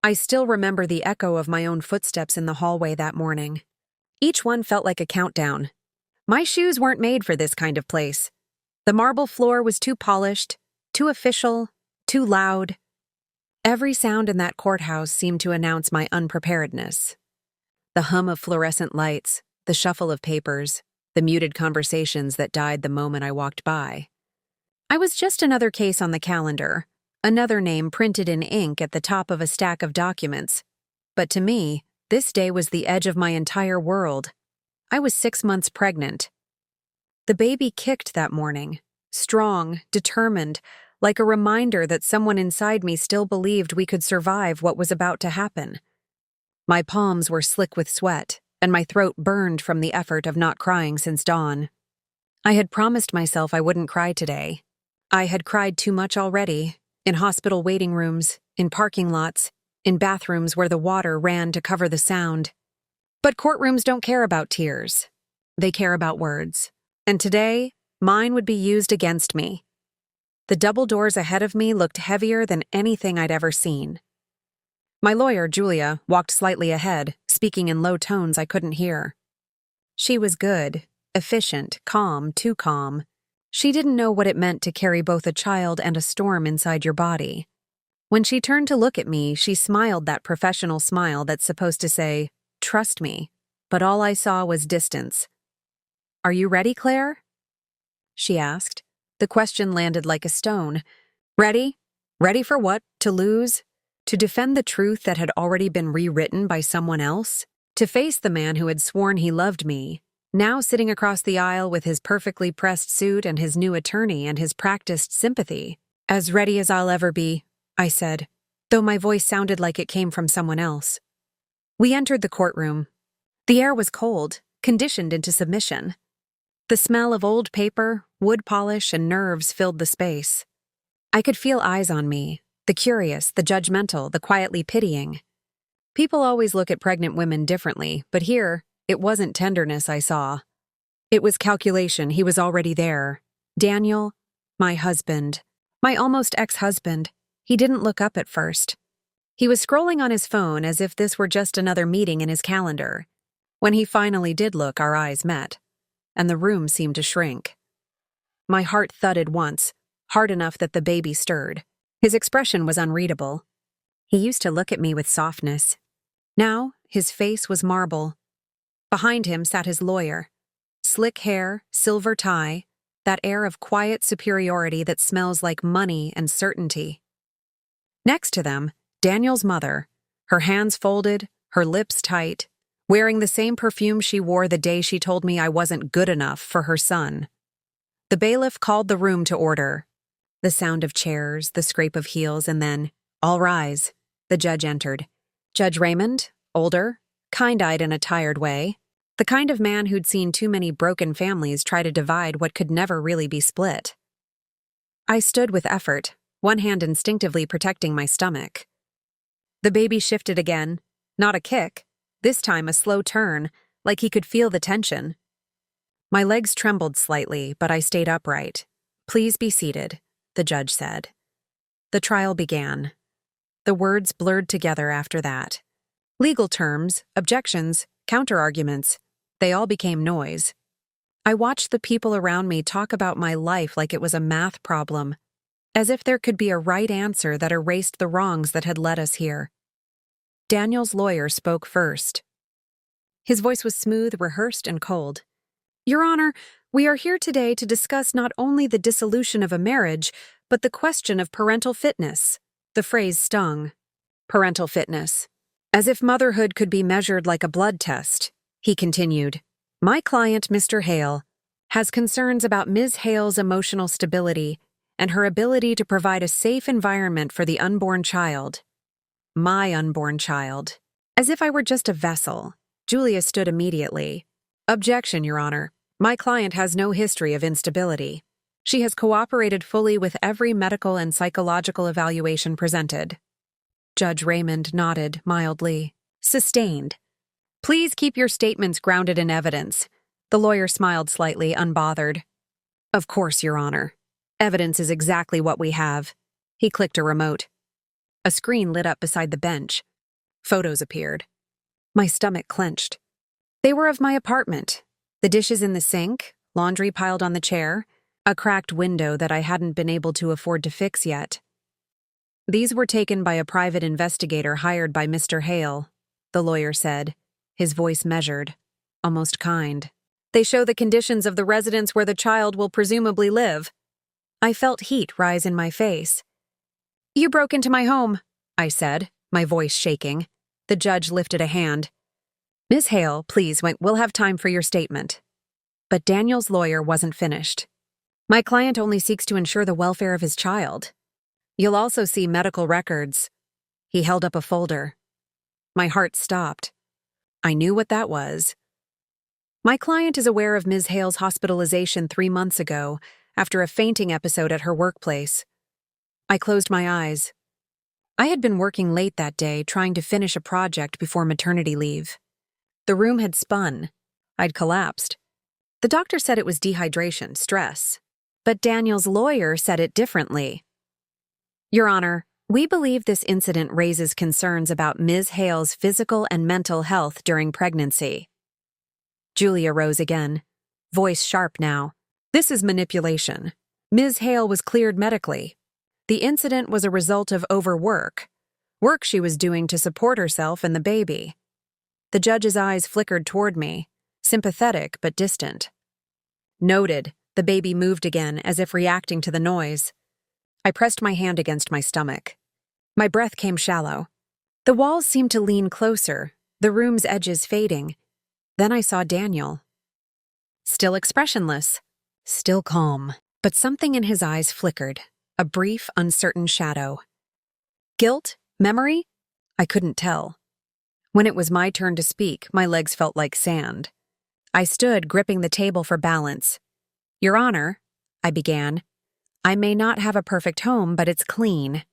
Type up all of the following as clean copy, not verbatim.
I still remember the echo of my own footsteps in the hallway that morning. Each one felt like a countdown. My shoes weren't made for this kind of place. The marble floor was too polished, too official, too loud. Every sound in that courthouse seemed to announce my unpreparedness. The hum of fluorescent lights, the shuffle of papers, the muted conversations that died the moment I walked by. I was just another case on the calendar, another name printed in ink at the top of a stack of documents. But to me, this day was the edge of my entire world. I was 6 months pregnant. The baby kicked that morning, strong, determined, like a reminder that someone inside me still believed we could survive what was about to happen. My palms were slick with sweat, and my throat burned from the effort of not crying since dawn. I had promised myself I wouldn't cry today. I had cried too much already, in hospital waiting rooms, in parking lots, in bathrooms where the water ran to cover the sound. But courtrooms don't care about tears. They care about words. And today, mine would be used against me. The double doors ahead of me looked heavier than anything I'd ever seen. My lawyer, Julia, walked slightly ahead, speaking in low tones I couldn't hear. She was good, efficient, calm, too calm. She didn't know what it meant to carry both a child and a storm inside your body. When she turned to look at me, she smiled that professional smile that's supposed to say, "Trust me," but all I saw was distance. "Are you ready, Claire?" she asked. The question landed like a stone. Ready? Ready for what? To lose? To defend the truth that had already been rewritten by someone else? To face the man who had sworn he loved me, now sitting across the aisle with his perfectly pressed suit and his new attorney and his practiced sympathy? "As ready as I'll ever be," I said, though my voice sounded like it came from someone else. We entered the courtroom. The air was cold, conditioned into submission. The smell of old paper, wood polish, and nerves filled the space. I could feel eyes on me, the curious, the judgmental, the quietly pitying. People always look at pregnant women differently, but here, it wasn't tenderness I saw. It was calculation. He was already there. Daniel, my husband, my almost ex-husband. He didn't look up at first. He was scrolling on his phone as if this were just another meeting in his calendar. When he finally did look, our eyes met, and the room seemed to shrink. My heart thudded once, hard enough that the baby stirred. His expression was unreadable. He used to look at me with softness. Now, his face was marble. Behind him sat his lawyer. Slick hair, silver tie, that air of quiet superiority that smells like money and certainty. Next to them, Daniel's mother, her hands folded, her lips tight, wearing the same perfume she wore the day she told me I wasn't good enough for her son. The bailiff called the room to order. The sound of chairs, the scrape of heels, and then, "All rise." The judge entered. Judge Raymond, older, kind-eyed in a tired way, the kind of man who'd seen too many broken families try to divide what could never really be split. I stood with effort, one hand instinctively protecting my stomach. The baby shifted again, not a kick, this time a slow turn, like he could feel the tension. My legs trembled slightly, but I stayed upright. "Please be seated," the judge said. The trial began. The words blurred together after that. Legal terms, objections, counterarguments, they all became noise. I watched the people around me talk about my life like it was a math problem, as if there could be a right answer that erased the wrongs that had led us here. Daniel's lawyer spoke first. His voice was smooth, rehearsed, and cold. "Your Honor, we are here today to discuss not only the dissolution of a marriage, but the question of parental fitness." The phrase stung. Parental fitness. As if motherhood could be measured like a blood test, he continued. "My client, Mr. Hale, has concerns about Ms. Hale's emotional stability and her ability to provide a safe environment for the unborn child. My unborn child." As if I were just a vessel, Julia stood immediately. "Objection, Your Honor. My client has no history of instability. She has cooperated fully with every medical and psychological evaluation presented." Judge Raymond nodded mildly. "Sustained. Please keep your statements grounded in evidence." The lawyer smiled slightly, unbothered. "Of course, Your Honor. Evidence is exactly what we have." He clicked a remote. A screen lit up beside the bench, Photos appeared. My stomach clenched. They were of my apartment. The dishes in the sink, laundry piled on the chair, a cracked window that I hadn't been able to afford to fix yet. These were taken by a private investigator hired by Mr. Hale, the lawyer said, his voice measured, almost kind. They show the conditions of the residence where the child will presumably live. I felt heat rise in my face. You broke into my home, I said, my voice shaking. The judge lifted a hand. Ms. Hale, please, we'll have time for your statement. But Daniel's lawyer wasn't finished. My client only seeks to ensure the welfare of his child. You'll also see medical records. He held up a folder. My heart stopped. I knew what that was. My client is aware of Ms. Hale's hospitalization 3 months ago after a fainting episode at her workplace. I closed my eyes. I had been working late that day trying to finish a project before maternity leave. The room had spun. I'd collapsed. The doctor said it was dehydration, stress. But Daniel's lawyer said it differently. Your Honor, we believe this incident raises concerns about Ms. Hale's physical and mental health during pregnancy. Julia rose again, voice sharp now. This is manipulation. Ms. Hale was cleared medically. The incident was a result of overwork, work she was doing to support herself and the baby. The judge's eyes flickered toward me, sympathetic but distant. Noted, the baby moved again as if reacting to the noise. I pressed my hand against my stomach. My breath came shallow. The walls seemed to lean closer, the room's edges fading. Then I saw Daniel. Still expressionless, still calm, but something in his eyes flickered, a brief, uncertain shadow. Guilt? Memory? I couldn't tell. When it was my turn to speak, my legs felt like sand. I stood, gripping the table for balance. Your Honor, I began, I may not have a perfect home, but it's clean.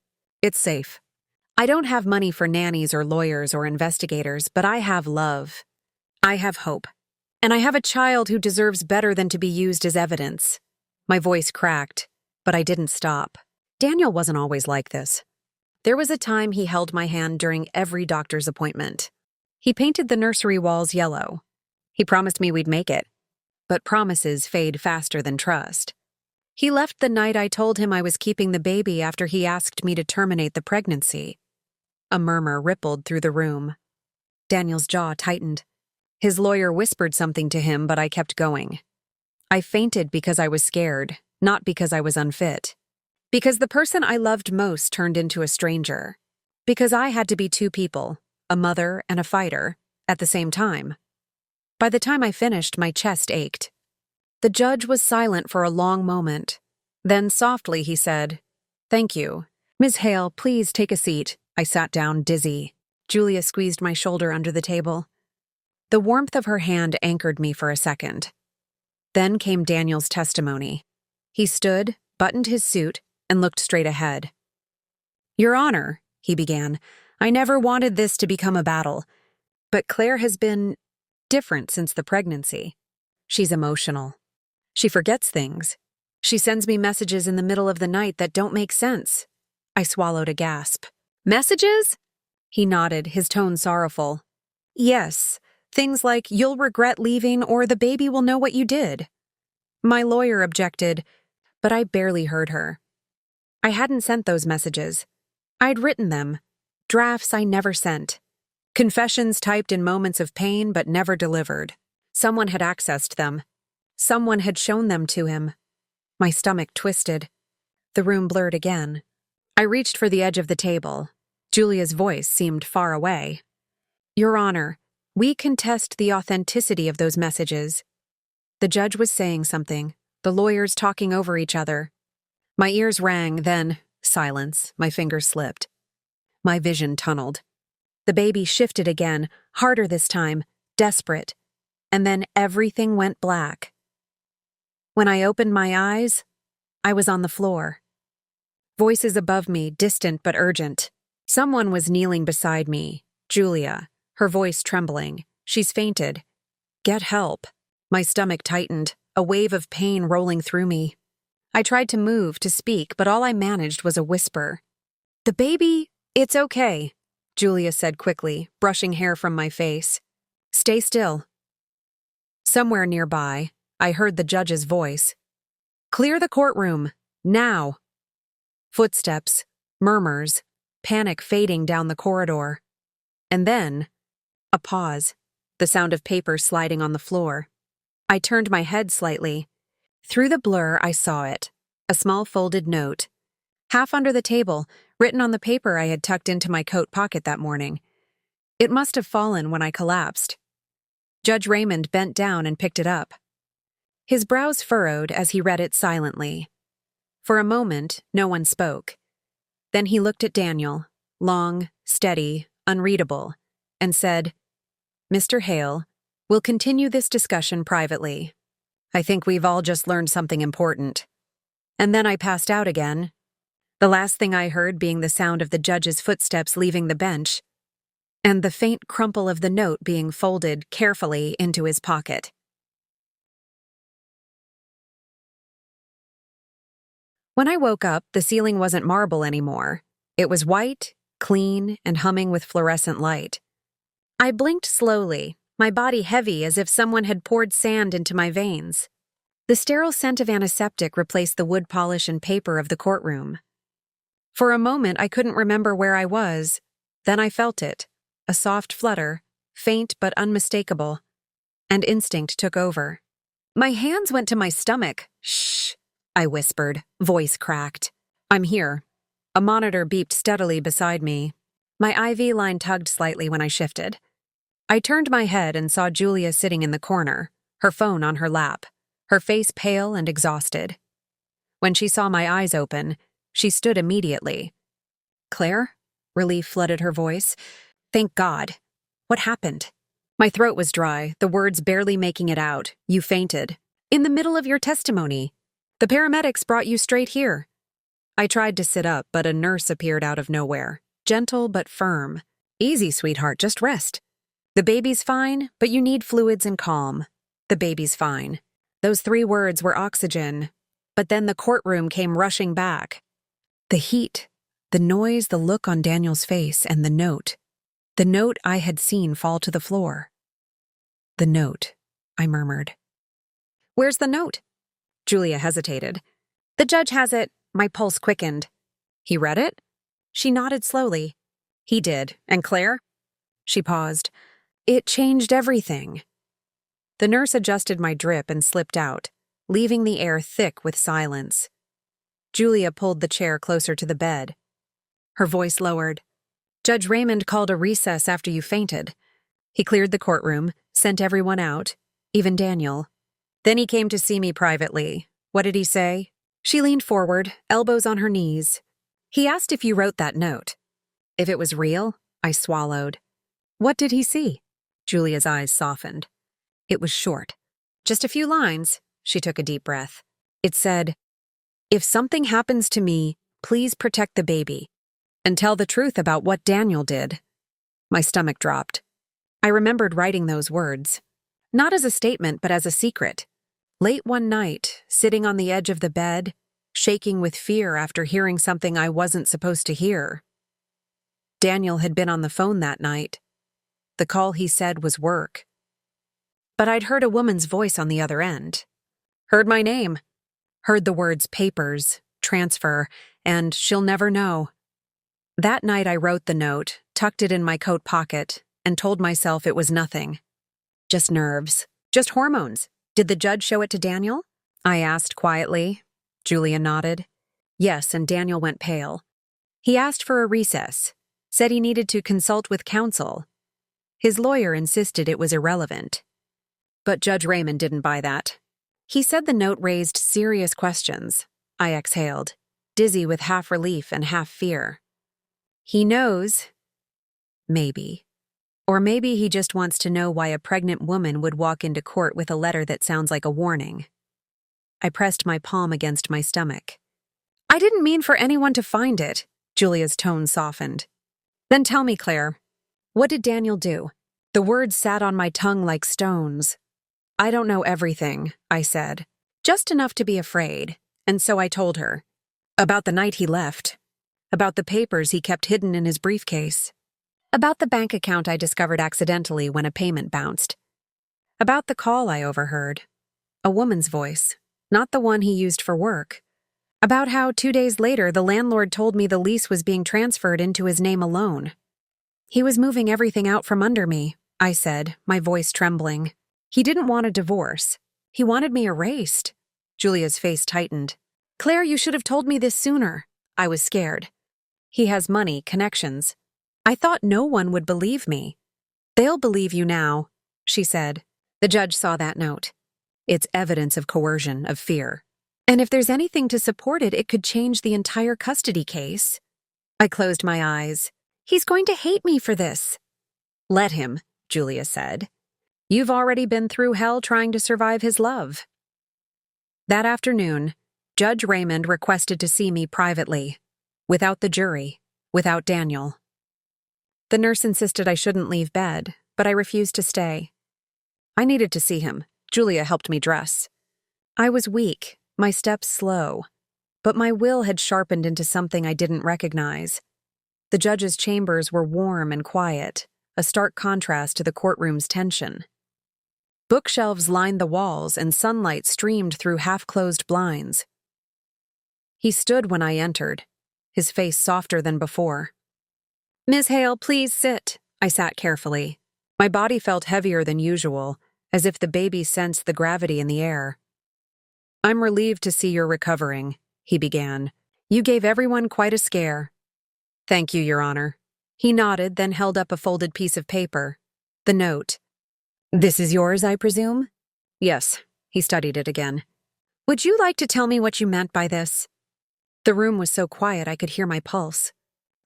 It's safe. I don't have money for nannies or lawyers or investigators, but I have love. I have hope. And I have a child who deserves better than to be used as evidence. My voice cracked, but I didn't stop. Daniel wasn't always like this. There was a time he held my hand during every doctor's appointment. He painted the nursery walls yellow. He promised me we'd make it. But promises fade faster than trust. He left the night I told him I was keeping the baby after he asked me to terminate the pregnancy. A murmur rippled through the room. Daniel's jaw tightened. His lawyer whispered something to him, but I kept going. I fainted because I was scared, not because I was unfit. Because the person I loved most turned into a stranger. Because I had to be two people, a mother and a fighter, at the same time. By the time I finished, my chest ached. The judge was silent for a long moment. Then softly he said, "Thank you. Ms. Hale, please take a seat." I sat down, dizzy. Julia squeezed my shoulder under the table. The warmth of her hand anchored me for a second. Then came Daniel's testimony. He stood, buttoned his suit, and looked straight ahead. Your Honor, he began, I never wanted this to become a battle. But Claire has been different since the pregnancy. She's emotional. She forgets things. She sends me messages in the middle of the night that don't make sense. I swallowed a gasp. Messages? He nodded, his tone sorrowful. Yes, things like you'll regret leaving or the baby will know what you did. My lawyer objected, but I barely heard her. I hadn't sent those messages. I'd written them. Drafts I never sent. Confessions typed in moments of pain but never delivered. Someone had accessed them. Someone had shown them to him. My stomach twisted. The room blurred again. I reached for the edge of the table. Julia's voice seemed far away. Your Honor, we contest the authenticity of those messages. The judge was saying something, the lawyers talking over each other. My ears rang, then silence. My fingers slipped. My vision tunneled. The baby shifted again, harder this time, desperate. And then everything went black. When I opened my eyes, I was on the floor. Voices above me, distant but urgent. Someone was kneeling beside me, Julia, her voice trembling. She's fainted. Get help. My stomach tightened, a wave of pain rolling through me. I tried to move, to speak, but all I managed was a whisper. The baby, it's okay. Julia said quickly, brushing hair from my face. Stay still. Somewhere nearby, I heard the judge's voice. Clear the courtroom, now. Footsteps, murmurs, panic fading down the corridor. And then, a pause, the sound of paper sliding on the floor. I turned my head slightly. Through the blur, I saw it, a small folded note. Half under the table, written on the paper I had tucked into my coat pocket that morning. It must have fallen when I collapsed. Judge Raymond bent down and picked it up. His brows furrowed as he read it silently. For a moment, no one spoke. Then he looked at Daniel, long, steady, unreadable, and said, Mr. Hale, we'll continue this discussion privately. I think we've all just learned something important. And then I passed out again. The last thing I heard being the sound of the judge's footsteps leaving the bench, and the faint crumple of the note being folded carefully into his pocket. When I woke up, the ceiling wasn't marble anymore. It was white, clean, and humming with fluorescent light. I blinked slowly, my body heavy as if someone had poured sand into my veins. The sterile scent of antiseptic replaced the wood polish and paper of the courtroom. For a moment, I couldn't remember where I was. Then I felt it, a soft flutter, faint but unmistakable, and instinct took over. My hands went to my stomach. Shh, I whispered, voice cracked. I'm here. A monitor beeped steadily beside me. My IV line tugged slightly when I shifted. I turned my head and saw Julia sitting in the corner, her phone on her lap, her face pale and exhausted. When she saw my eyes open, she stood immediately. Claire? Relief flooded her voice. Thank God. What happened? My throat was dry, the words barely making it out. You fainted. In the middle of your testimony. The paramedics brought you straight here. I tried to sit up, but a nurse appeared out of nowhere, gentle but firm. Easy, sweetheart, just rest. The baby's fine, but you need fluids and calm. The baby's fine. Those 3 words were oxygen. But then the courtroom came rushing back. The heat, the noise, the look on Daniel's face, and the note. The note I had seen fall to the floor. The note, I murmured. Where's the note? Julia hesitated. The judge has it. My pulse quickened. He read it? She nodded slowly. He did. And Claire? She paused. It changed everything. The nurse adjusted my drip and slipped out, leaving the air thick with silence. Julia pulled the chair closer to the bed. Her voice lowered. Judge Raymond called a recess after you fainted. He cleared the courtroom, sent everyone out, even Daniel. Then he came to see me privately. What did he say? She leaned forward, elbows on her knees. He asked if you wrote that note. If it was real, I swallowed. What did he see? Julia's eyes softened. It was short. Just a few lines. She took a deep breath. It said, If something happens to me, please protect the baby. And tell the truth about what Daniel did. My stomach dropped. I remembered writing those words. Not as a statement, but as a secret. Late one night, sitting on the edge of the bed, shaking with fear after hearing something I wasn't supposed to hear. Daniel had been on the phone that night. The call he said was work. But I'd heard a woman's voice on the other end. Heard my name. Heard the words papers, transfer, and she'll never know. That night I wrote the note, tucked it in my coat pocket, and told myself it was nothing. Just nerves. Just hormones. Did the judge show it to Daniel? I asked quietly. Julia nodded. Yes, and Daniel went pale. He asked for a recess, said he needed to consult with counsel. His lawyer insisted it was irrelevant. But Judge Raymond didn't buy that. He said the note raised serious questions. I exhaled, dizzy with half relief and half fear. He knows. Maybe. Or maybe he just wants to know why a pregnant woman would walk into court with a letter that sounds like a warning. I pressed my palm against my stomach. I didn't mean for anyone to find it. Julia's tone softened. Then tell me, Claire, what did Daniel do? The words sat on my tongue like stones. I don't know everything, I said. Just enough to be afraid. And so I told her. About the night he left. About the papers he kept hidden in his briefcase. About the bank account I discovered accidentally when a payment bounced. About the call I overheard. A woman's voice, not the one he used for work. About how 2 days later the landlord told me the lease was being transferred into his name alone. He was moving everything out from under me, I said, my voice trembling. He didn't want a divorce. He wanted me erased. Julia's face tightened. Claire, you should have told me this sooner. I was scared. He has money, connections. I thought no one would believe me. They'll believe you now, she said. The judge saw that note. It's evidence of coercion, of fear. And if there's anything to support it, it could change the entire custody case. I closed my eyes. He's going to hate me for this. Let him, Julia said. You've already been through hell trying to survive his love. That afternoon, Judge Raymond requested to see me privately, without the jury, without Daniel. The nurse insisted I shouldn't leave bed, but I refused to stay. I needed to see him. Julia helped me dress. I was weak, my steps slow, but my will had sharpened into something I didn't recognize. The judge's chambers were warm and quiet, a stark contrast to the courtroom's tension. Bookshelves lined the walls and sunlight streamed through half-closed blinds. He stood when I entered, his face softer than before. Ms. Hale, please sit. I sat carefully. My body felt heavier than usual, as if the baby sensed the gravity in the air. I'm relieved to see you're recovering, he began. You gave everyone quite a scare. Thank you, Your Honor. He nodded, then held up a folded piece of paper. The note. This is yours, I presume? Yes. He studied it again. Would you like to tell me what you meant by this? The room was so quiet I could hear my pulse.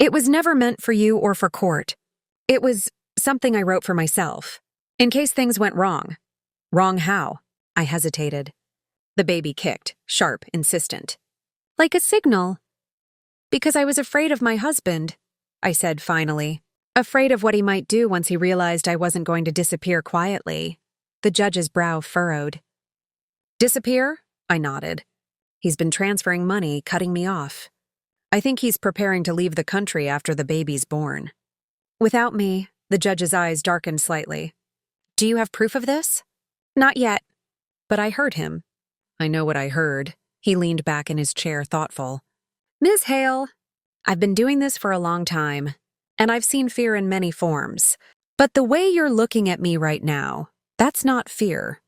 It was never meant for you or for court. It was something I wrote for myself, in case things went wrong. Wrong how? I hesitated. The baby kicked, sharp, insistent. Like a signal. Because I was afraid of my husband, I said finally. Afraid of what he might do once he realized I wasn't going to disappear quietly. The judge's brow furrowed. Disappear? I nodded. He's been transferring money, cutting me off. I think he's preparing to leave the country after the baby's born. Without me, the judge's eyes darkened slightly. Do you have proof of this? Not yet. But I heard him. I know what I heard. He leaned back in his chair, thoughtful. Ms. Hale, I've been doing this for a long time, and I've seen fear in many forms. But the way you're looking at me right now, that's not fear.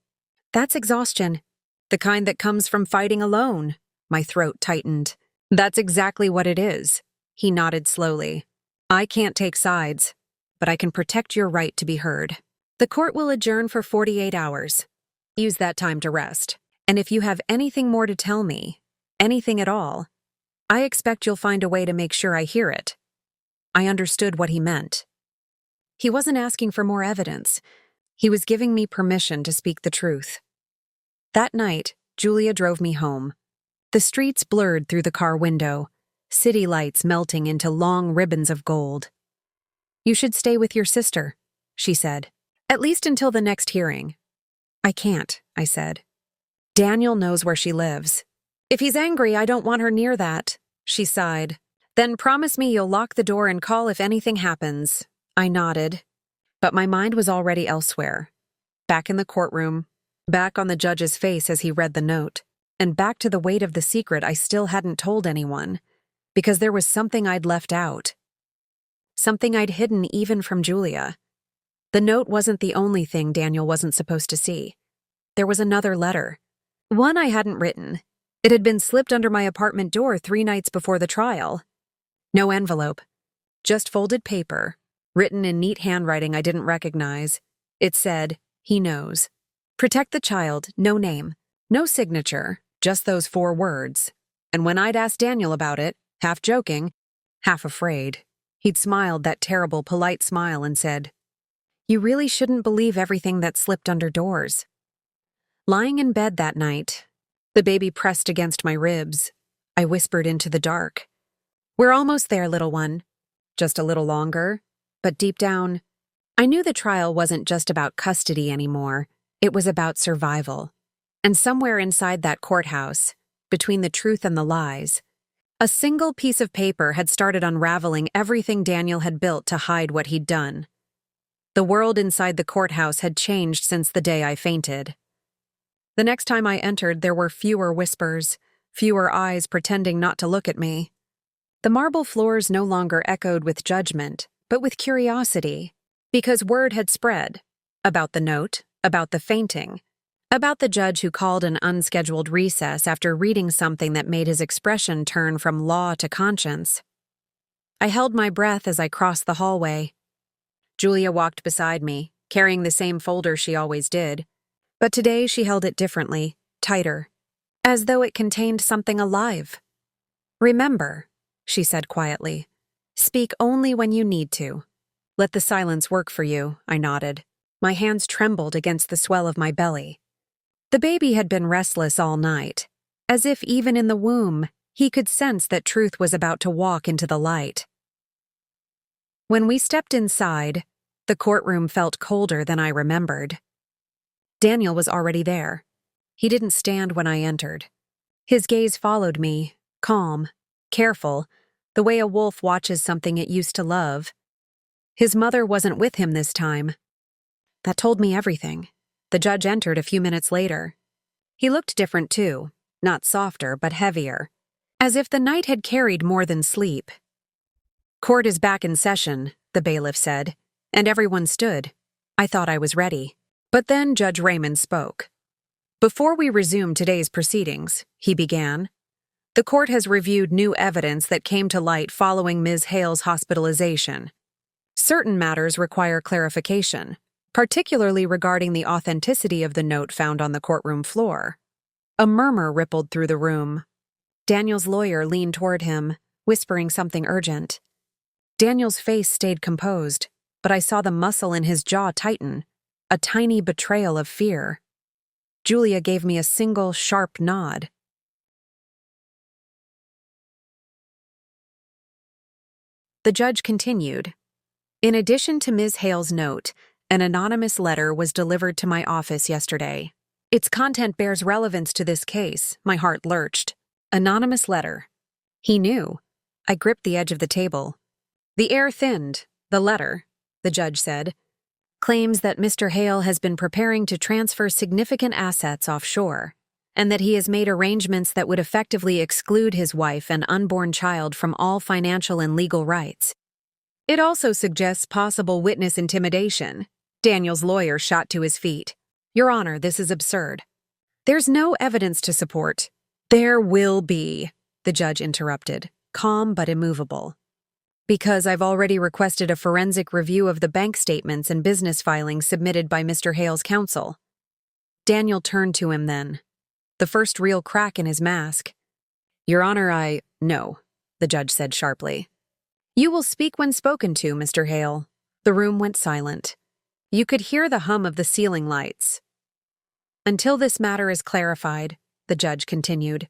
That's exhaustion. The kind that comes from fighting alone. My throat tightened. That's exactly what it is. He nodded slowly. I can't take sides, but I can protect your right to be heard. The court will adjourn for 48 hours. Use that time to rest. And if you have anything more to tell me, anything at all, I expect you'll find a way to make sure I hear it. I understood what he meant. He wasn't asking for more evidence. He was giving me permission to speak the truth. That night, Julia drove me home. The streets blurred through the car window, city lights melting into long ribbons of gold. You should stay with your sister, she said, at least until the next hearing. I can't, I said. Daniel knows where she lives. If he's angry, I don't want her near that, she sighed. Then promise me you'll lock the door and call if anything happens. I nodded. But my mind was already elsewhere. Back in the courtroom, back on the judge's face as he read the note, and back to the weight of the secret I still hadn't told anyone, because there was something I'd left out. Something I'd hidden even from Julia. The note wasn't the only thing Daniel wasn't supposed to see. There was another letter. One I hadn't written. It had been slipped under my apartment door 3 nights before the trial. No envelope. Just folded paper, written in neat handwriting I didn't recognize. It said, he knows. Protect the child, no name. No signature, just those 4 words. And when I'd asked Daniel about it, half joking, half afraid, he'd smiled that terrible, polite smile and said, You really shouldn't believe everything that slipped under doors. Lying in bed that night, the baby pressed against my ribs, I whispered into the dark. We're almost there, little one. Just a little longer. But deep down, I knew the trial wasn't just about custody anymore. It was about survival. And somewhere inside that courthouse, between the truth and the lies, A single piece of paper had started unraveling everything Daniel had built to hide what he'd done. The world inside the courthouse had changed since the day I fainted. The next time I entered, there were fewer whispers, fewer eyes pretending not to look at me. The marble floors no longer echoed with judgment, but with curiosity, because word had spread about the note, about the fainting, about the judge who called an unscheduled recess after reading something that made his expression turn from law to conscience. I held my breath as I crossed the hallway. Julia walked beside me, carrying the same folder she always did, but today she held it differently, tighter, as though it contained something alive. "Remember," she said quietly, "speak only when you need to. Let the silence work for you," I nodded. My hands trembled against the swell of my belly. The baby had been restless all night, as if even in the womb, he could sense that truth was about to walk into the light. When we stepped inside, the courtroom felt colder than I remembered. Daniel was already there. He didn't stand when I entered. His gaze followed me, calm, careful, the way a wolf watches something it used to love. His mother wasn't with him this time. That told me everything. The judge entered a few minutes later. He looked different too, not softer but heavier, as if the night had carried more than sleep. "Court is back in session," the bailiff said, and everyone stood. I thought I was ready. But then Judge Raymond spoke. "Before we resume today's proceedings," he began, "the court has reviewed new evidence that came to light following Ms. Hale's hospitalization. Certain matters require clarification, particularly regarding the authenticity of the note found on the courtroom floor." A murmur rippled through the room. Daniel's lawyer leaned toward him, whispering something urgent. Daniel's face stayed composed, but I saw the muscle in his jaw tighten, a tiny betrayal of fear. Julia gave me a single, sharp nod. The judge continued. "In addition to Ms. Hale's note, an anonymous letter was delivered to my office yesterday. Its content bears relevance to this case." My heart lurched. Anonymous letter. He knew. I gripped the edge of the table. "The air thinned. The letter," the judge said, "claims that Mr. Hale has been preparing to transfer significant assets offshore, and that he has made arrangements that would effectively exclude his wife and unborn child from all financial and legal rights. It also suggests possible witness intimidation." Daniel's lawyer shot to his feet. "Your Honor, this is absurd. There's no evidence to support." "There will be," the judge interrupted, calm but immovable. "Because I've already requested a forensic review of the bank statements and business filings submitted by Mr. Hale's counsel." Daniel turned to him then, the first real crack in his mask. "Your Honor, No," the judge said sharply. "You will speak when spoken to, Mr. Hale." The room went silent. You could hear the hum of the ceiling lights. "Until this matter is clarified," the judge continued,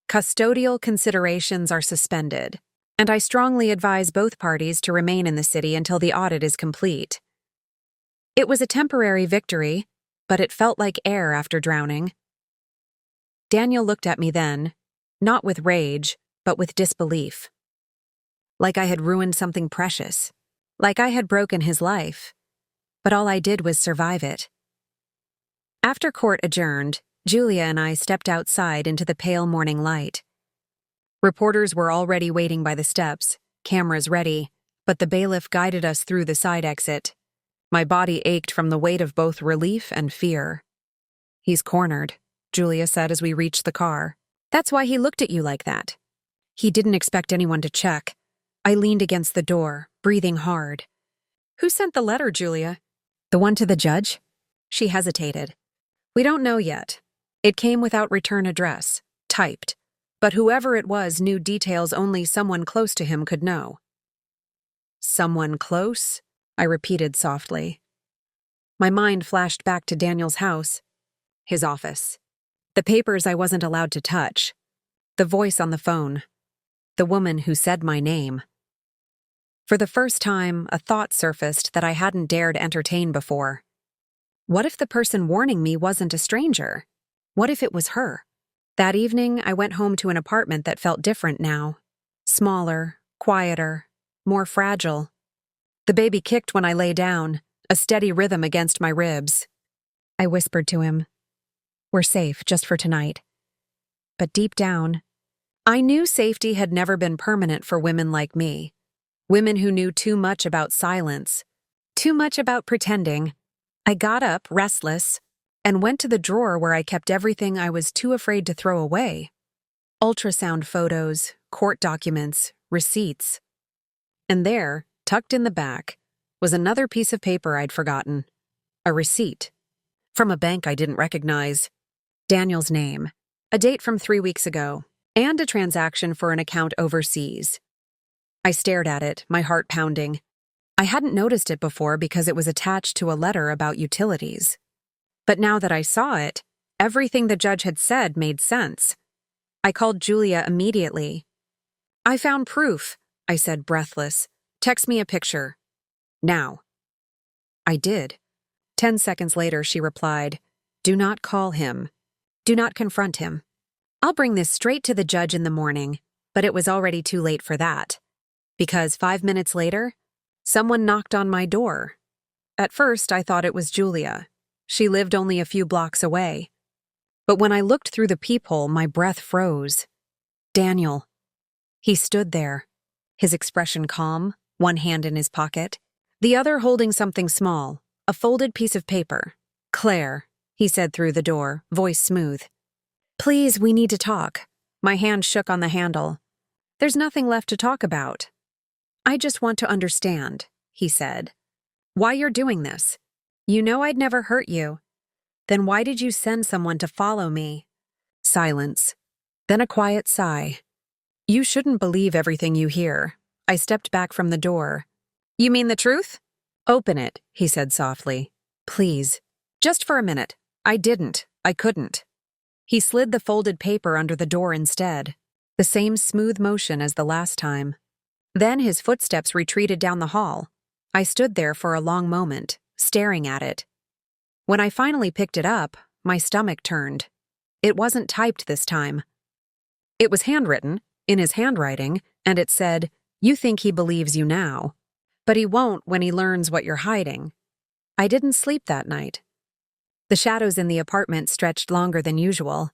"custodial considerations are suspended, and I strongly advise both parties to remain in the city until the audit is complete." It was a temporary victory, but it felt like air after drowning. Daniel looked at me then, not with rage, but with disbelief. Like I had ruined something precious, like I had broken his life, but all I did was survive it. After court adjourned, Julia and I stepped outside into the pale morning light. Reporters were already waiting by the steps, cameras ready, but the bailiff guided us through the side exit. My body ached from the weight of both relief and fear. "He's cornered," Julia said as we reached the car. "That's why he looked at you like that. He didn't expect anyone to check." I leaned against the door, breathing hard. "Who sent the letter, Julia?" "The one to the judge?" She hesitated. "We don't know yet. It came without return address, typed, but whoever it was knew details only someone close to him could know." "Someone close?" I repeated softly. My mind flashed back to Daniel's house, his office, the papers I wasn't allowed to touch, the voice on the phone, the woman who said my name. For the first time, a thought surfaced that I hadn't dared entertain before. What if the person warning me wasn't a stranger? What if it was her? That evening, I went home to an apartment that felt different now. Smaller, quieter, more fragile. The baby kicked when I lay down, a steady rhythm against my ribs. I whispered to him, "We're safe, just for tonight." But deep down, I knew safety had never been permanent for women like me. Women who knew too much about silence, too much about pretending. I got up, restless, and went to the drawer where I kept everything I was too afraid to throw away. Ultrasound photos, court documents, receipts. And there, tucked in the back, was another piece of paper I'd forgotten. A receipt. From a bank I didn't recognize. Daniel's name. A date from 3 weeks ago. And a transaction for an account overseas. I stared at it, my heart pounding. I hadn't noticed it before because it was attached to a letter about utilities. But now that I saw it, everything the judge had said made sense. I called Julia immediately. "I found proof," I said, breathless. "Text me a picture. Now." I did. 10 seconds later, she replied, "Do not call him. Do not confront him. I'll bring this straight to the judge in the morning," but it was already too late for that. Because 5 minutes later, someone knocked on my door. At first, I thought it was Julia. She lived only a few blocks away. But when I looked through the peephole, my breath froze. Daniel. He stood there, his expression calm, one hand in his pocket, the other holding something small, a folded piece of paper. "Claire," he said through the door, voice smooth. "Please, we need to talk." My hand shook on the handle. "There's nothing left to talk about. I just want to understand," he said. "Why you're doing this. You know I'd never hurt you. Then why did you send someone to follow me?" Silence. Then a quiet sigh. "You shouldn't believe everything you hear." I stepped back from the door. "You mean the truth?" "Open it," he said softly. "Please. Just for a minute." I didn't. I couldn't. He slid the folded paper under the door instead. The same smooth motion as the last time. Then his footsteps retreated down the hall. I stood there for a long moment, staring at it. When I finally picked it up, my stomach turned. It wasn't typed this time. It was handwritten, in his handwriting, and it said, "You think he believes you now, but he won't when he learns what you're hiding." I didn't sleep that night. The shadows in the apartment stretched longer than usual.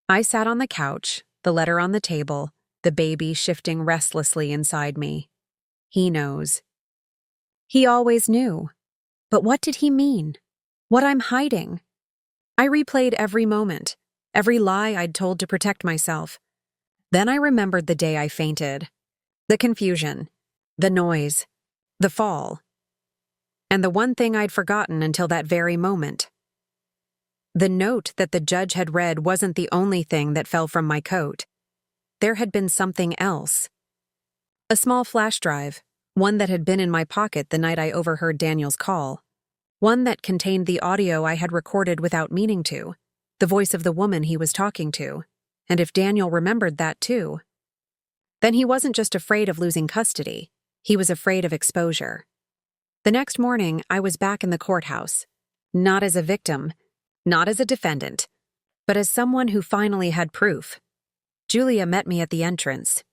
I sat on the couch, the letter on the table, the baby shifting restlessly inside me. He knows. He always knew. But what did he mean? What I'm hiding? I replayed every moment, every lie I'd told to protect myself. Then I remembered the day I fainted. The confusion, the noise, the fall. And the one thing I'd forgotten until that very moment. The note that the judge had read wasn't the only thing that fell from my coat. There had been something else. A small flash drive, one that had been in my pocket the night I overheard Daniel's call. One that contained the audio I had recorded without meaning to, the voice of the woman he was talking to. And if Daniel remembered that too, then he wasn't just afraid of losing custody, he was afraid of exposure. The next morning, I was back in the courthouse. Not as a victim, not as a defendant, but as someone who finally had proof. Julia met me at the entrance.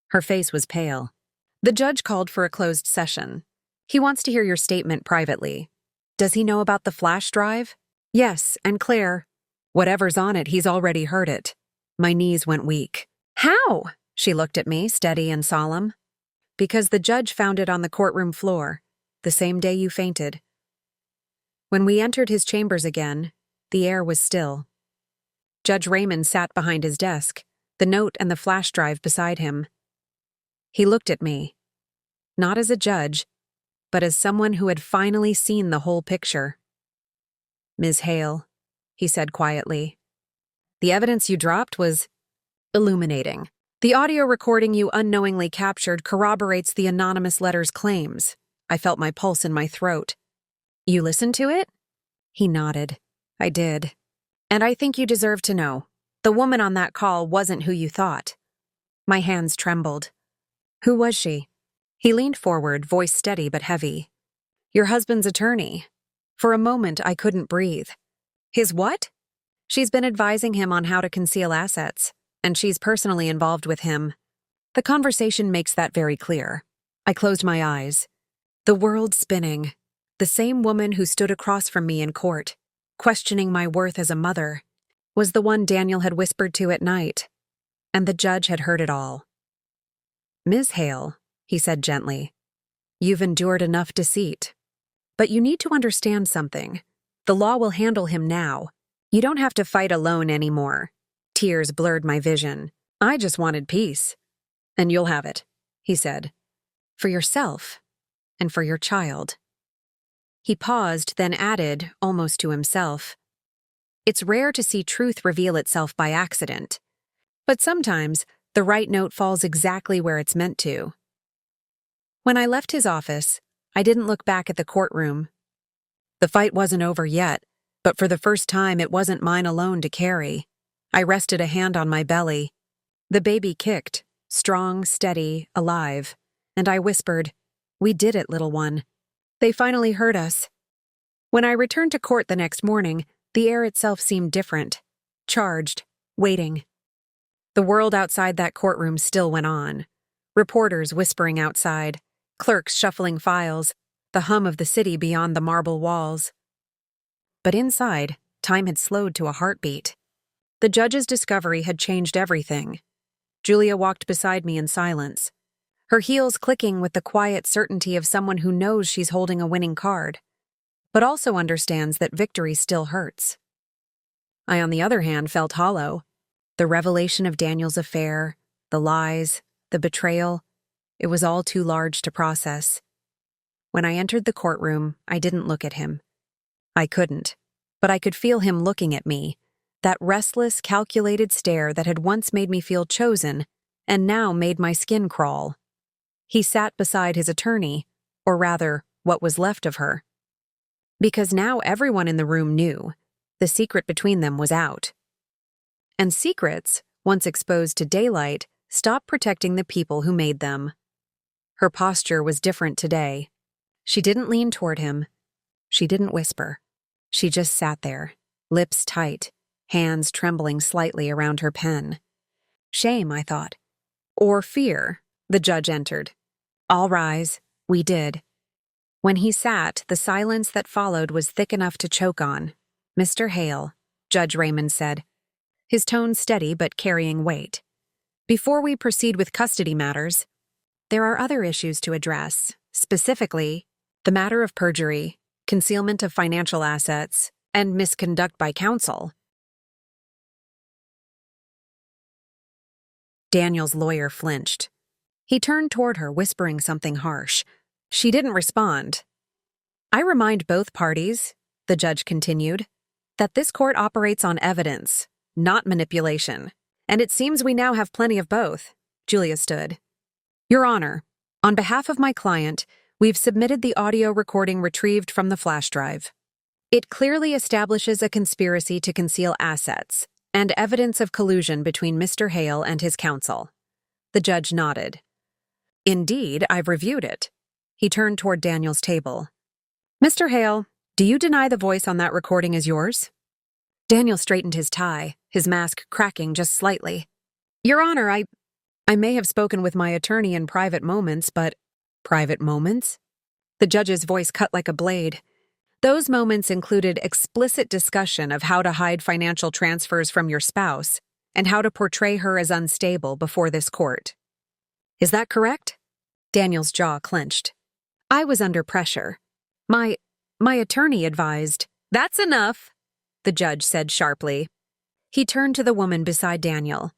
Her face was pale. "The judge called for a closed session. He wants to hear your statement privately." "Does he know about the flash drive?" "Yes, and Claire. Whatever's on it, he's already heard it." My knees went weak. "How?" She looked at me, steady and solemn. "Because the judge found it on the courtroom floor, the same day you fainted." When we entered his chambers again, the air was still. Judge Raymond sat behind his desk, the note and the flash drive beside him. He looked at me, not as a judge, but as someone who had finally seen the whole picture. "Ms. Hale," he said quietly, "the evidence you dropped was illuminating. The audio recording you unknowingly captured corroborates the anonymous letter's claims." I felt my pulse in my throat. "You listened to it?" He nodded. "I did. And I think you deserve to know. The woman on that call wasn't who you thought." My hands trembled. "Who was she?" He leaned forward, voice steady but heavy. "Your husband's attorney." For a moment, I couldn't breathe. "His what?" She's been advising him on how to conceal assets, and she's personally involved with him. The conversation makes that very clear. I closed my eyes. The world spinning. The same woman who stood across from me in court, questioning my worth as a mother, was the one Daniel had whispered to at night. And the judge had heard it all. "Ms. Hale," he said gently, "you've endured enough deceit. But you need to understand something. The law will handle him now. You don't have to fight alone anymore." Tears blurred my vision. "I just wanted peace. And you'll have it," he said. "For yourself and for your child." He paused, then added, almost to himself, "It's rare to see truth reveal itself by accident. But sometimes the right note falls exactly where it's meant to." When I left his office, I didn't look back at the courtroom. The fight wasn't over yet, but for the first time it wasn't mine alone to carry. I rested a hand on my belly. The baby kicked, strong, steady, alive, and I whispered, "We did it, little one." They finally heard us. When I returned to court the next morning, the air itself seemed different, charged, waiting. The world outside that courtroom still went on. Reporters whispering outside, clerks shuffling files, the hum of the city beyond the marble walls. But inside, time had slowed to a heartbeat. The judge's discovery had changed everything. Julia walked beside me in silence, her heels clicking with the quiet certainty of someone who knows she's holding a winning card, but also understands that victory still hurts. I, on the other hand, felt hollow. The revelation of Daniel's affair, the lies, the betrayal, it was all too large to process. When I entered the courtroom, I didn't look at him. I couldn't, but I could feel him looking at me, that restless, calculated stare that had once made me feel chosen and now made my skin crawl. He sat beside his attorney, or rather, what was left of her. Because now everyone in the room knew. The secret between them was out. And secrets, once exposed to daylight, stop protecting the people who made them. Her posture was different today. She didn't lean toward him. She didn't whisper. She just sat there, lips tight, hands trembling slightly around her pen. Shame, I thought. Or fear. The judge entered. "All rise." We did. When he sat, the silence that followed was thick enough to choke on. "Mr. Hale," Judge Raymond said, his tone steady but carrying weight. "Before we proceed with custody matters, there are other issues to address, specifically the matter of perjury, concealment of financial assets, and misconduct by counsel." Daniel's lawyer flinched. He turned toward her, whispering something harsh. She didn't respond. "I remind both parties," the judge continued, "that this court operates on evidence, not manipulation. And it seems we now have plenty of both." Julia stood. "Your Honor, on behalf of my client, we've submitted the audio recording retrieved from the flash drive. It clearly establishes a conspiracy to conceal assets and evidence of collusion between Mr. Hale and his counsel." The judge nodded. "Indeed, I've reviewed it." He turned toward Daniel's table. "Mr. Hale, do you deny the voice on that recording is yours?" Daniel straightened his tie, his mask cracking just slightly. "Your Honor, I may have spoken with my attorney in private moments, but—" "Private moments?" The judge's voice cut like a blade. "Those moments included explicit discussion of how to hide financial transfers from your spouse and how to portray her as unstable before this court. Is that correct?" Daniel's jaw clenched. "I was under pressure. My attorney advised." "That's enough," the judge said sharply. He turned to the woman beside Daniel.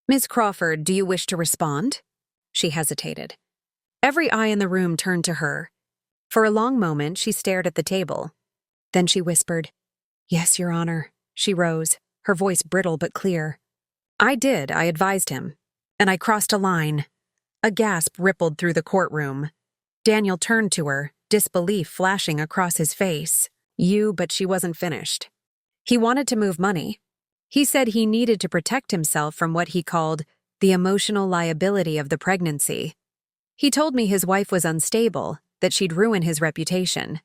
"Ms. Crawford, do you wish to respond?" She hesitated. Every eye in the room turned to her. For a long moment, she stared at the table. Then she whispered, "Yes, Your Honor." She rose, her voice brittle but clear. I advised him. And I crossed a line." A gasp rippled through the courtroom. Daniel turned to her, disbelief flashing across his face. But she wasn't finished. "He wanted to move money. He said he needed to protect himself from what he called the emotional liability of the pregnancy. He told me his wife was unstable, that she'd ruin his reputation.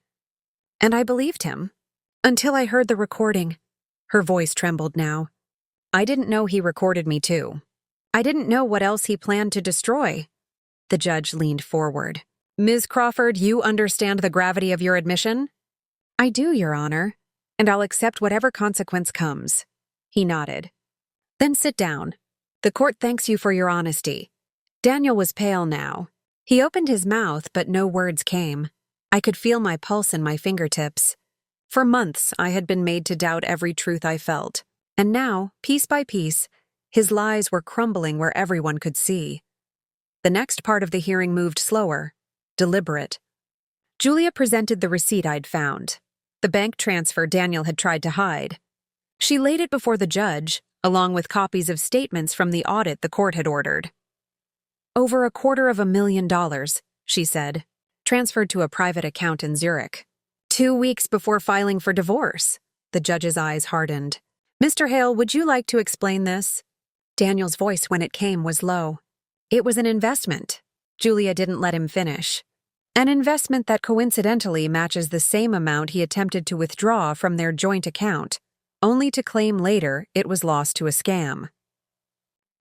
And I believed him. Until I heard the recording. Her voice trembled now. I didn't know he recorded me too. I didn't know what else he planned to destroy. The judge leaned forward. Ms. Crawford, you understand the gravity of your admission? I do, Your Honor, and I'll accept whatever consequence comes. He nodded. Then sit down. The court thanks you for your honesty. Daniel was pale now. He opened his mouth, but no words came. I could feel my pulse in my fingertips. For months, I had been made to doubt every truth I felt. And now, piece by piece, his lies were crumbling where everyone could see. The next part of the hearing moved slower, deliberate. Julia presented the receipt I'd found, the bank transfer Daniel had tried to hide. She laid it before the judge, along with copies of statements from the audit the court had ordered. Over $250,000, she said, transferred to a private account in Zurich. 2 weeks before filing for divorce. The judge's eyes hardened. Mr. Hale, would you like to explain this? Daniel's voice when it came was low. It was an investment. Julia didn't let him finish. An investment that coincidentally matches the same amount he attempted to withdraw from their joint account, only to claim later it was lost to a scam.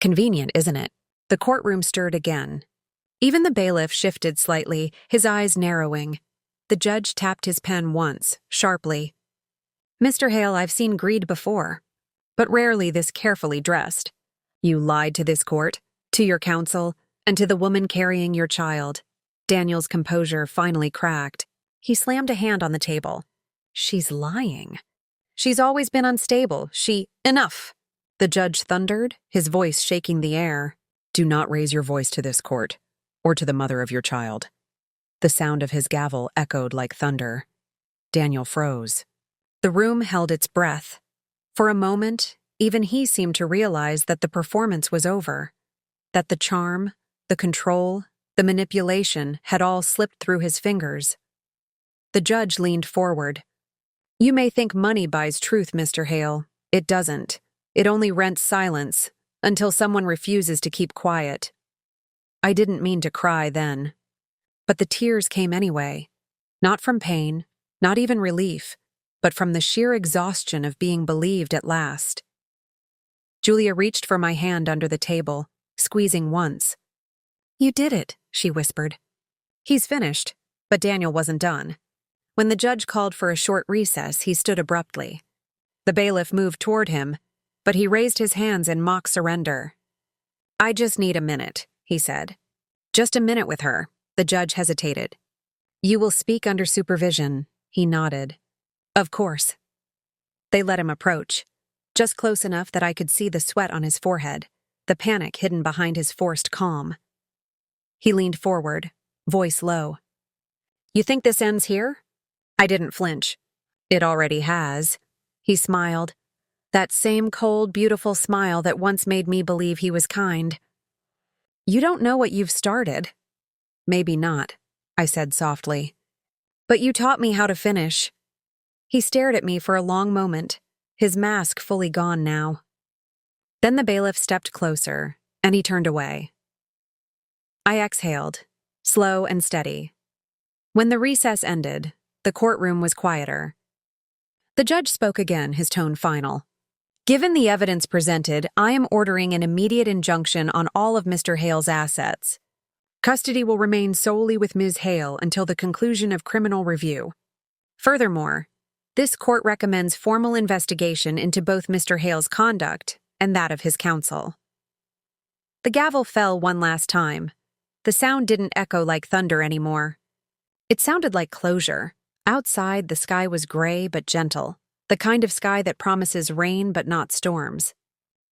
Convenient, isn't it? The courtroom stirred again. Even the bailiff shifted slightly, his eyes narrowing. The judge tapped his pen once, sharply. Mr. Hale, I've seen greed before, but rarely this carefully dressed. You lied to this court, to your counsel, and to the woman carrying your child. Daniel's composure finally cracked. He slammed a hand on the table. She's lying. She's always been unstable. Enough! The judge thundered, his voice shaking the air. Do not raise your voice to this court, or to the mother of your child. The sound of his gavel echoed like thunder. Daniel froze. The room held its breath. For a moment, even he seemed to realize that the performance was over, that the charm, the control, the manipulation had all slipped through his fingers. The judge leaned forward. You may think money buys truth, Mr. Hale. It doesn't. It only rents silence, until someone refuses to keep quiet. I didn't mean to cry then. But the tears came anyway. Not from pain, not even relief, but from the sheer exhaustion of being believed at last. Julia reached for my hand under the table, squeezing once. You did it, she whispered. He's finished, but Daniel wasn't done. When the judge called for a short recess, he stood abruptly. The bailiff moved toward him, but he raised his hands in mock surrender. I just need a minute, he said. Just a minute with her. The judge hesitated. You will speak under supervision, he nodded. Of course. They let him approach, just close enough that I could see the sweat on his forehead, the panic hidden behind his forced calm. He leaned forward, voice low. You think this ends here? I didn't flinch. It already has. He smiled. That same cold, beautiful smile that once made me believe he was kind. You don't know what you've started. Maybe not, I said softly. But you taught me how to finish. He stared at me for a long moment, his mask fully gone now. Then the bailiff stepped closer, and he turned away. I exhaled, slow and steady. When the recess ended, the courtroom was quieter. The judge spoke again, his tone final. Given the evidence presented, I am ordering an immediate injunction on all of Mr. Hale's assets. Custody will remain solely with Ms. Hale until the conclusion of criminal review. Furthermore, this court recommends formal investigation into both Mr. Hale's conduct and that of his counsel. The gavel fell one last time. The sound didn't echo like thunder anymore. It sounded like closure. Outside, the sky was gray but gentle, the kind of sky that promises rain but not storms.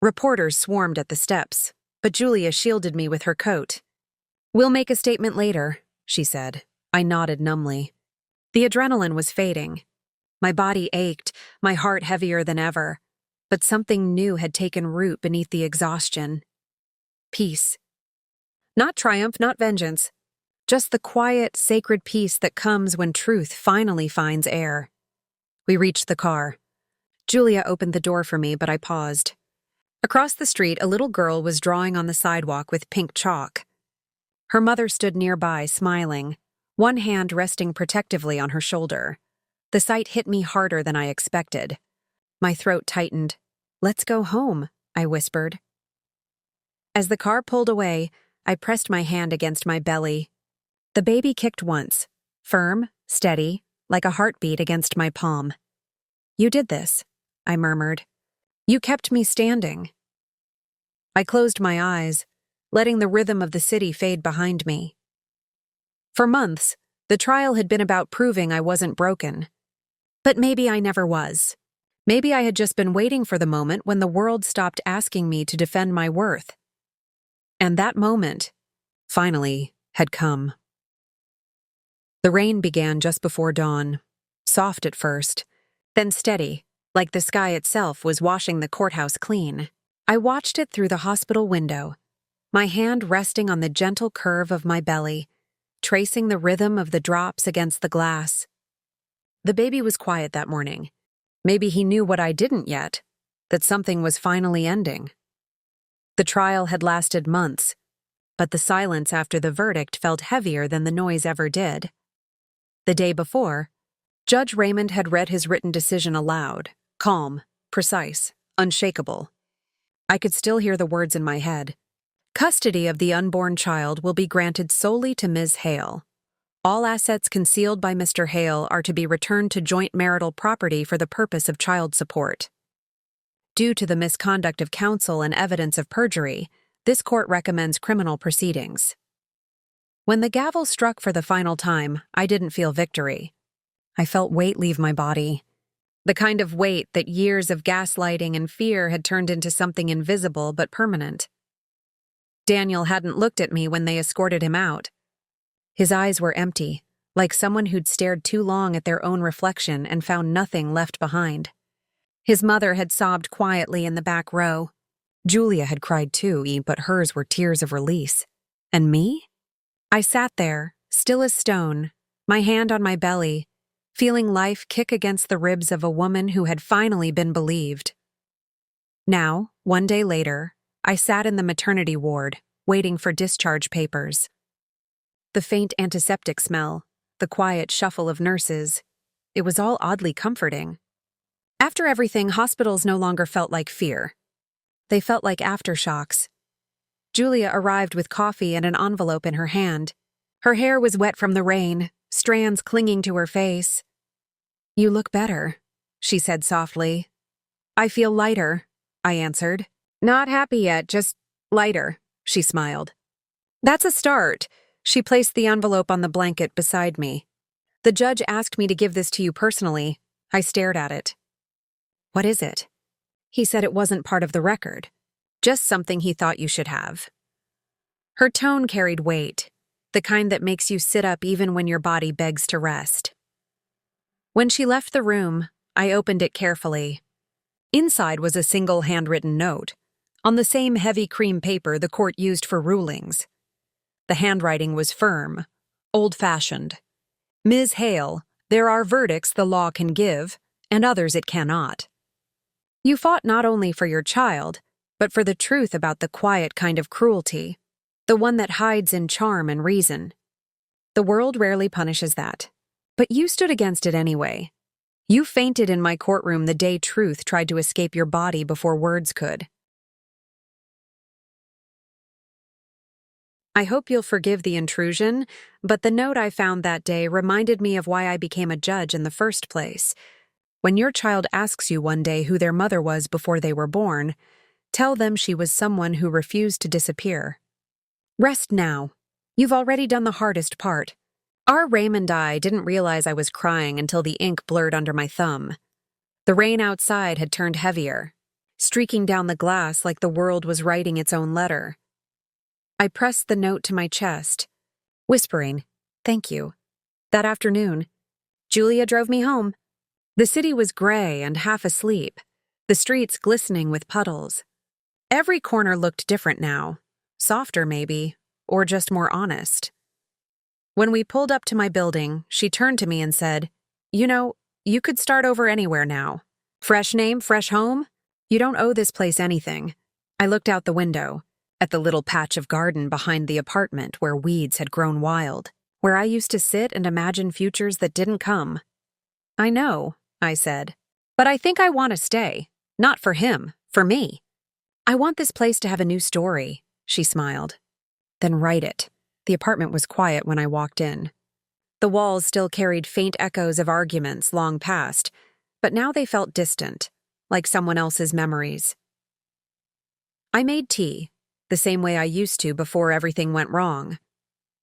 Reporters swarmed at the steps, but Julia shielded me with her coat. We'll make a statement later, she said. I nodded numbly. The adrenaline was fading. My body ached, my heart heavier than ever, but something new had taken root beneath the exhaustion. Peace. Not triumph, not vengeance. Just the quiet, sacred peace that comes when truth finally finds air. We reached the car. Julia opened the door for me, but I paused. Across the street, a little girl was drawing on the sidewalk with pink chalk. Her mother stood nearby, smiling, one hand resting protectively on her shoulder. The sight hit me harder than I expected. My throat tightened. "Let's go home," I whispered. As the car pulled away, I pressed my hand against my belly. The baby kicked once, firm, steady, like a heartbeat against my palm. "You did this," I murmured. "You kept me standing." I closed my eyes, letting the rhythm of the city fade behind me. For months, the trial had been about proving I wasn't broken. But maybe I never was. Maybe I had just been waiting for the moment when the world stopped asking me to defend my worth. And that moment, finally, had come. The rain began just before dawn, soft at first, then steady, like the sky itself was washing the courthouse clean. I watched it through the hospital window, my hand resting on the gentle curve of my belly, tracing the rhythm of the drops against the glass. The baby was quiet that morning. Maybe he knew what I didn't yet, that something was finally ending. The trial had lasted months, but the silence after the verdict felt heavier than the noise ever did. The day before, Judge Raymond had read his written decision aloud, calm, precise, unshakable. I could still hear the words in my head. Custody of the unborn child will be granted solely to Ms. Hale. All assets concealed by Mr. Hale are to be returned to joint marital property for the purpose of child support. Due to the misconduct of counsel and evidence of perjury, this court recommends criminal proceedings. When the gavel struck for the final time, I didn't feel victory. I felt weight leave my body. The kind of weight that years of gaslighting and fear had turned into something invisible but permanent. Daniel hadn't looked at me when they escorted him out. His eyes were empty, like someone who'd stared too long at their own reflection and found nothing left behind. His mother had sobbed quietly in the back row. Julia had cried too, but hers were tears of release. And me? I sat there, still as stone, my hand on my belly, feeling life kick against the ribs of a woman who had finally been believed. Now, one day later, I sat in the maternity ward, waiting for discharge papers. The faint antiseptic smell, the quiet shuffle of nurses, it was all oddly comforting. After everything, hospitals no longer felt like fear. They felt like aftershocks. Julia arrived with coffee and an envelope in her hand. Her hair was wet from the rain, strands clinging to her face. "You look better," she said softly. "I feel lighter," I answered. "Not happy yet, just lighter," she smiled. "That's a start." She placed the envelope on the blanket beside me. "The judge asked me to give this to you personally." I stared at it. "What is it?" He said it wasn't part of the record. Just something he thought you should have. Her tone carried weight, the kind that makes you sit up even when your body begs to rest. When she left the room, I opened it carefully. Inside was a single handwritten note, on the same heavy cream paper the court used for rulings. The handwriting was firm, old-fashioned. "Ms. Hale, there are verdicts the law can give, and others it cannot. You fought not only for your child, but for the truth about the quiet kind of cruelty, the one that hides in charm and reason. The world rarely punishes that, but you stood against it anyway. You fainted in my courtroom the day truth tried to escape your body before words could. I hope you'll forgive the intrusion, but the note I found that day reminded me of why I became a judge in the first place. When your child asks you one day who their mother was before they were born, tell them she was someone who refused to disappear. Rest now. You've already done the hardest part. Our Raymond and I didn't realize I was crying until the ink blurred under my thumb. The rain outside had turned heavier, streaking down the glass like the world was writing its own letter. I pressed the note to my chest, whispering, "Thank you." That afternoon, Julia drove me home. The city was gray and half asleep, the streets glistening with puddles. Every corner looked different now, softer maybe, or just more honest. When we pulled up to my building, she turned to me and said, "You know, you could start over anywhere now. Fresh name, fresh home? You don't owe this place anything." I looked out the window, at the little patch of garden behind the apartment where weeds had grown wild, where I used to sit and imagine futures that didn't come. "I know," I said. But I think I want to stay. Not for him, for me. I want this place to have a new story, she smiled. Then write it. The apartment was quiet when I walked in. The walls still carried faint echoes of arguments long past, but now they felt distant, like someone else's memories. I made tea, the same way I used to before everything went wrong.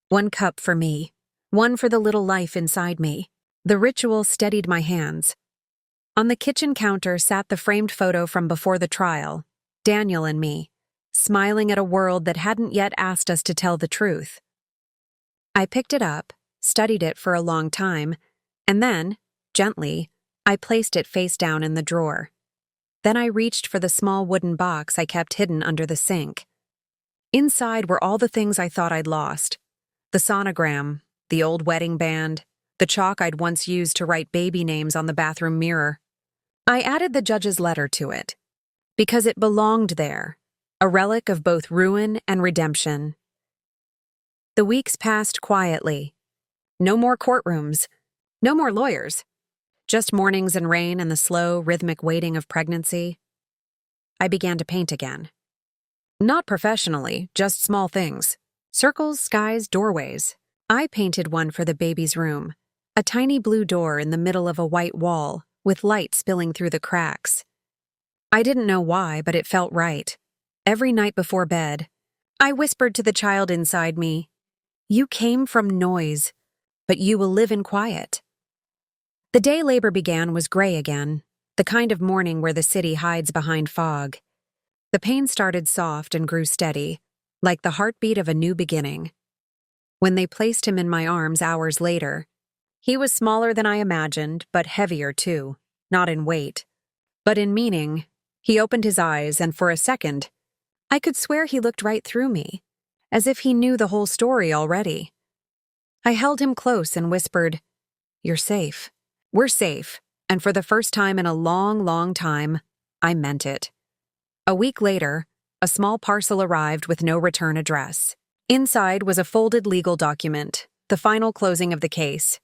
1 cup for me, 1 for the little life inside me. The ritual steadied my hands. On the kitchen counter sat the framed photo from before the trial, Daniel and me, smiling at a world that hadn't yet asked us to tell the truth. I picked it up, studied it for a long time, and then, gently, I placed it face down in the drawer. Then I reached for the small wooden box I kept hidden under the sink. Inside were all the things I thought I'd lost. The sonogram, the old wedding band, the chalk I'd once used to write baby names on the bathroom mirror. I added the judge's letter to it, because it belonged there, a relic of both ruin and redemption. The weeks passed quietly. No more courtrooms, no more lawyers, just mornings and rain and the slow, rhythmic waiting of pregnancy. I began to paint again. Not professionally, just small things. Circles, skies, doorways. I painted one for the baby's room, a tiny blue door in the middle of a white wall, with light spilling through the cracks. I didn't know why, but it felt right. Every night before bed, I whispered to the child inside me, "You came from noise, but you will live in quiet." The day labor began was gray again, the kind of morning where the city hides behind fog. The pain started soft and grew steady, like the heartbeat of a new beginning. When they placed him in my arms hours later, he was smaller than I imagined, but heavier too, not in weight, but in meaning. He opened his eyes, and for a second, I could swear he looked right through me, as if he knew the whole story already. I held him close and whispered, "You're safe. We're safe." And for the first time in a long, long time, I meant it. A week later, a small parcel arrived with no return address. Inside was a folded legal document, the final closing of the case.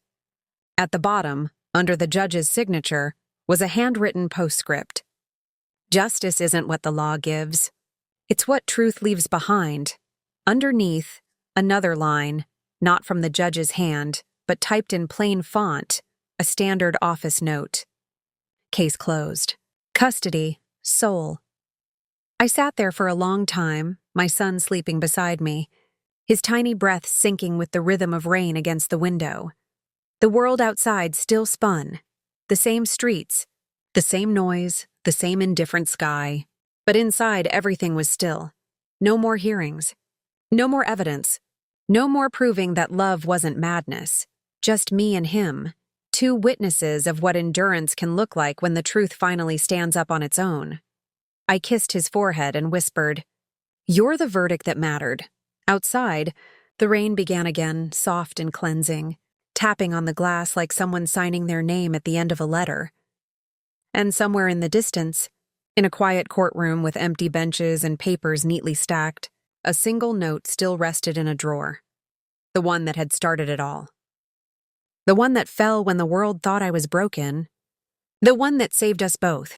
At the bottom, under the judge's signature, was a handwritten postscript. Justice isn't what the law gives. It's what truth leaves behind. Underneath, another line, not from the judge's hand, but typed in plain font, a standard office note. Case closed. Custody, sole. I sat there for a long time, my son sleeping beside me, his tiny breath syncing with the rhythm of rain against the window. The world outside still spun. The same streets, the same noise, the same indifferent sky. But inside, everything was still. No more hearings. No more evidence. No more proving that love wasn't madness. Just me and him, 2 witnesses of what endurance can look like when the truth finally stands up on its own. I kissed his forehead and whispered, "You're the verdict that mattered." Outside, the rain began again, soft and cleansing, tapping on the glass like someone signing their name at the end of a letter. And somewhere in the distance, in a quiet courtroom with empty benches and papers neatly stacked, a single note still rested in a drawer. The one that had started it all. The one that fell when the world thought I was broken. The one that saved us both.